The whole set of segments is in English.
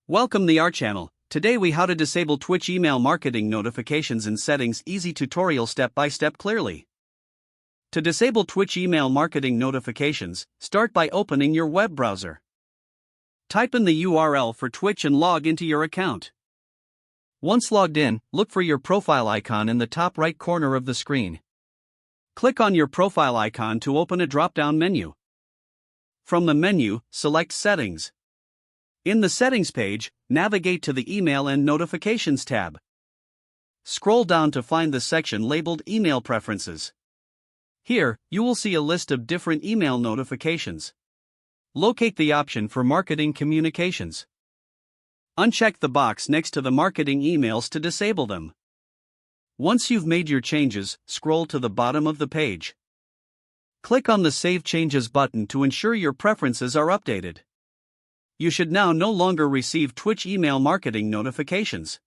Welcome to our channel. Today we how to disable Twitch email marketing notifications in settings. Easy tutorial step by step clearly. To disable Twitch email marketing notifications, start by opening your web browser. Type in the URL for Twitch and log into your account. Once logged in, look for your profile icon in the top right corner of the screen. Click on your profile icon to open a drop-down menu. From the menu, select Settings. In the Settings page, navigate to the Email and Notifications tab. Scroll down to find the section labeled Email Preferences. Here, you will see a list of different email notifications. Locate the option for Marketing Communications. Uncheck the box next to the marketing emails to disable them. Once you've made your changes, scroll to the bottom of the page. Click on the Save Changes button to ensure your preferences are updated. You should now no longer receive Twitch email marketing notifications.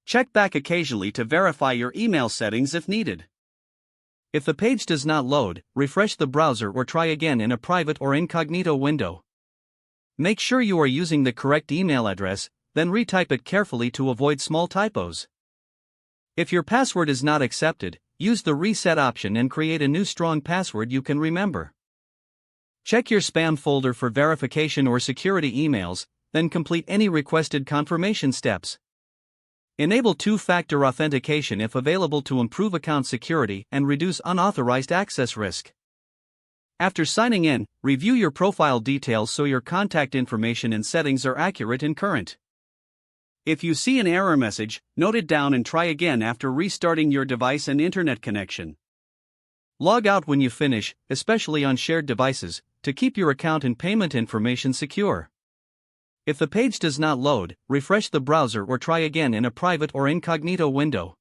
Check back occasionally to verify your email settings if needed. If the page does not load, refresh the browser or try again in a private or incognito window. Make sure you are using the correct email address, then retype it carefully to avoid small typos. If your password is not accepted, use the reset option and create a new strong password you can remember. Check your spam folder for verification or security emails, then complete any requested confirmation steps. Enable two-factor authentication if available to improve account security and reduce unauthorized access risk. After signing in, review your profile details so your contact information and settings are accurate and current. If you see an error message, note it down and try again after restarting your device and internet connection. Log out when you finish, especially on shared devices, to keep your account and payment information secure. If the page does not load, refresh the browser or try again in a private or incognito window.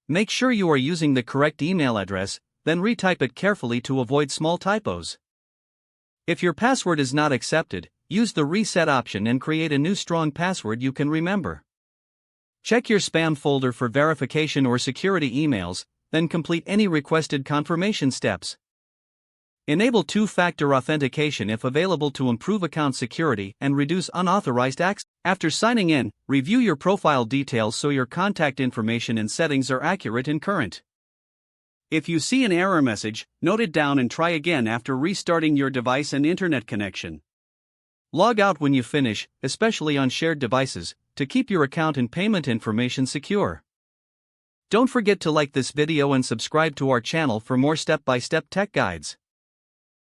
Make sure you are using the correct email address, then retype it carefully to avoid small typos. If your password is not accepted, use the reset option and create a new strong password you can remember. Check your spam folder for verification or security emails, then complete any requested confirmation steps. Enable two-factor authentication if available to improve account security and reduce unauthorized access. After signing in, review your profile details so your contact information and settings are accurate and current. If you see an error message, note it down and try again after restarting your device and internet connection. Log out when you finish, especially on shared devices, to keep your account and payment information secure. Don't forget to like this video and subscribe to our channel for more step-by-step tech guides.